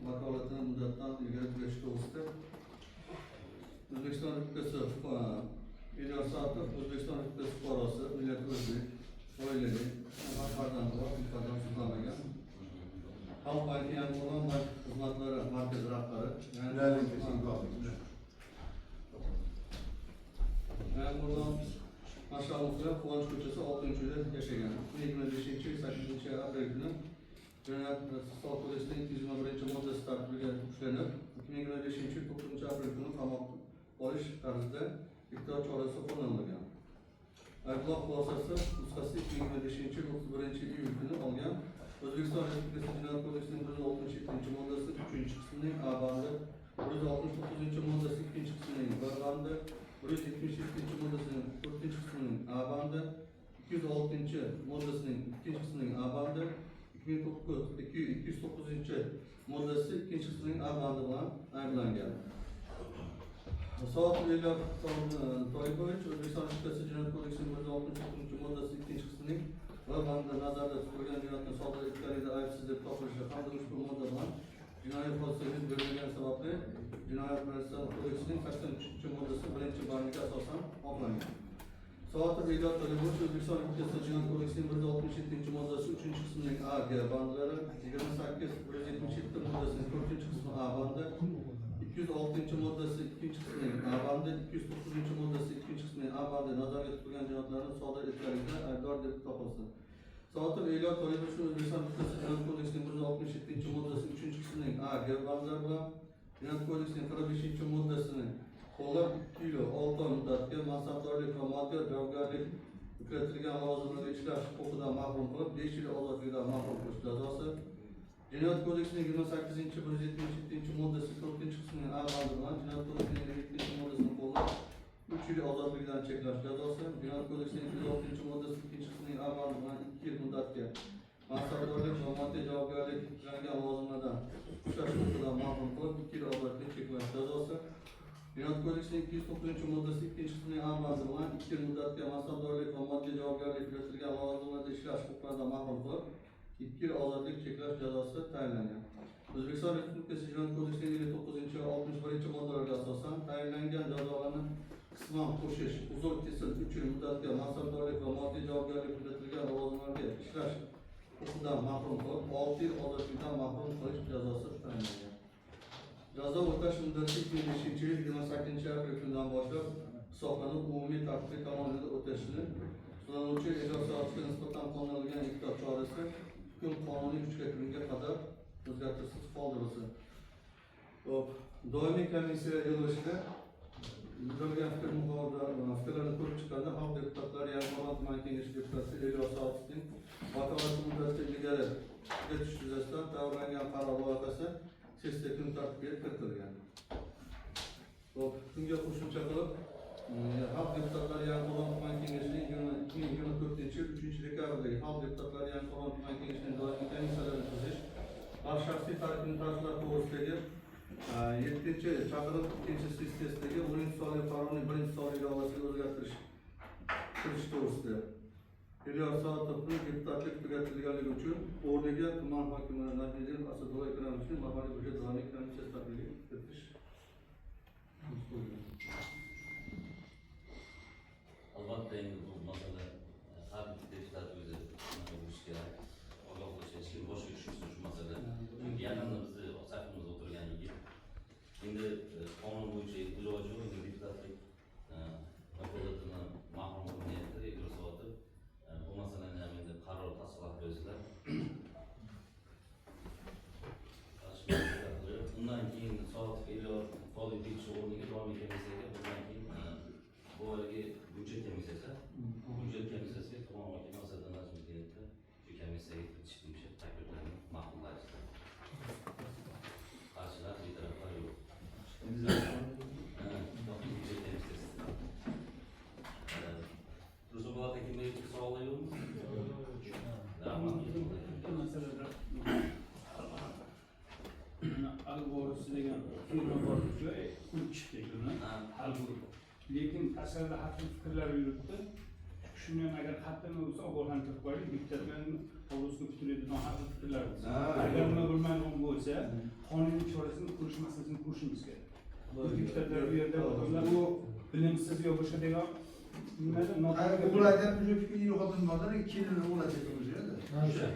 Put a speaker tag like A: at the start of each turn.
A: vakolatini muddatdan ilgari tugashi to'g'risida O'zbekiston Respublikasi Elyor Satov O'zbekiston Respublikasi fuqarosi, millati o'zbek, oilali, farzandi bor, farzand sudlanmagan. Xalq banki Yangiqo'rg'on bank xizmatlari markazi rahbari Yangiqo'rg'on Mashallovlar Quvonch ko'chasi 6-uyda yashagan. 2025-8 aprel kuni Jinoyat Iqtisod kodeksining 221-moddasi tartibiga ushlanib, 2025-9 aprel kuni qamoqqa olish tarzida ehtiyot chorasi qo'llanilgan. Aybloq xulosasi nusxasi 2025-31 kuni olgan. O'zbekiston Respublikasi Jinoyat kodeksining 167-moddasi 3-qismining A bandi, 169-moddasi 2-qismining B bandi, 177-moddasining 4-qismining A bandi, 206-moddasining 2-qismining A bandi, 209-moddasi 2-qismining A bandi bilan ayblangan. Soat Elyor Toyibovich O'zbekiston Respublikasi Jinoyat kodeksining 169-moddasi 2-qismining B bandi nazarda tutilgan jinoyatni sodir etganlikda aybsiz deb topilishi hamda ushbu modda bilan jinoiy hodisa yuz bermagani sababli Jinoyat kodeksining 83-moddasi 1-bandiga asosan oqlangan. Soat Elyor Toyibovich O'zbekiston Respublikasi Jinoyat kodeksining 167-moddasi 3-qismining A, G bandlari, 28-177-moddasining 4-qismi A bandi, 206-moddasi 2-qismining A bandi, 209-moddasi 2-qismining A bandi nazarda tutilgan jinoyatlarni sodir etganlikda aybdor deb topilsin. Soat Elyor Toyibovich O'zbekiston Respublikasi Jinoyat kodeksining 167-moddasi 3-qismining A, G bandlari bilan Jinoyat kodeksining 45-moddasini qo'llab 2 yil 6 oy muddatga mansabdorlik va moddiy javobgarlik yuklatilgan lavozimlarda ishlash huquqidan mahrum qilib 5 yil ozodlikdan mahrum qilish jazosi. Jinoyat kodeksining 28-177-moddasi 4-qismining A bandi bilan Jinoyat kodeksining 7-moddasini qo'llab 3 yil ozodlikdan cheklash jazosi. Jinoyat kodeksining 106-moddasi 2-qismining A bandi bilan 2 yil muddatga mansabdorlik va moddiy javobgarlik yuklangan lavozimlardan ushlash huquqidan mahrum qilib 2 yil ozodlik cheklash jazosi. Jinoyat kodeksining 209-moddasi 2-qismining A bandi bilan 2 yil muddatga mansabdorlik va moddiy javobgarlik yuklatilgan lavozimlarda ishlash huquqidan mahrum qilib 2 yil ozodlik cheklash jazosi tayinlangan. O'zbekiston Respublikasi Jinoyat kodeksining 59-61-moddalariga asosan tayinlangan jazolarni qisman qo'shish, uzr kesil 3 yil muddatga mansabdorlik va moddiy javobgarlik yuklatilgan lavozimlarga ishlash huquqidan mahrum qilib 6 yil ozodlikdan mahrum qilish jazosi tayinlangan. Jazo o'tash muddati 2005-yil 28 aprel kunidan boshlab hisoblanib, umumiy tartibli qamoqxonada o'tashini sudlanuvchi Elyor Satovga nisbatan qo'llanilgan ehtiyot chorasi hukm qonuniy kuchga kirgunga qadar o'zgartirishsiz qoldirilsin. Doimiy komissiya yig'ilishida bildirilgan fikrlarni ko'rib chiqqanda xalq deputatlari Yangiqo'rg'on tuman kengashi deputati Elyor Satovning vakolati muddati ilgari tugatish yuzasidan tayyorlangan qaror loyihasi sessiya kun tartibiga kiritilgan. Bunga qo'shimcha qilib, xalq deputatlari Yangiqo'rg'on tuman kengashining 2024-yil 3-dekabrdagi xalq deputatlari Yangiqo'rg'on tuman kengashining doimiy komissiyalarini tuzish va shaxsiy tarkibni tasdiqlash to'g'risidagi 7-chaqirim 2-sessiyasidagi 10-sonli farmonning 1-sonli ilovasiga o'zgartirish kirish to'g'risida Elyor Satovning deputatlik tugatilganligi uchun o'rniga tuman hokimi Najmiddinov Asadullo Akramovich mahalliy byudjet doimiy komissiyasi tarkibiga kiritish.
B: Albatta endi bu masala har bir deputat o'zi bo'lishi kerak. Ogoh bo'lish kerak. Boshqa ish shu masala. Chunki yaqinda bizni safimizda o'tirgan yigit endi qonun bo'yicha iloji yo'q, endi deputatlik vakolatini mahrum qilinayapti. Elyor Satov bu masalani ham endi qaror tasdiqlab qo'ysalar. Undan keyin Satov Elyor Toyibovich o'rniga doimiy komissiyaga, undan keyin bu haligi byudjet komissiyasi tuman hokimi Asad Najmiddinovga shu komissiyaga kiritish bo'yicha takliflarni ma'qullashdi. Qarshilar betaraflar yo'q. Tursunboy aka kimga savollar yo'qmi?
C: Masalada algorisi degan firma bor shu chiqdi buni hal bo'ldi. Lekin tasavvurda har xil fikrlar yuribdi. Shuni ham agar xatdan bo'lsa ogohlantirib qo'yaylik, deputatlar hovlisini kutiladigan haqli fikrlar bo'lsa.
D: Ha.
C: Agar nima bilmaydigan bo'lsa, qonuniy chorasini ko'rish masalasini ko'rishimiz kerak. Bu deputatlar bu yerda odamlar bu bilimsiz yo boshqa degan nimada
D: Hayır, bu olaydan bir fikir yok adamlardan 2 yılını uğraşacak olacak.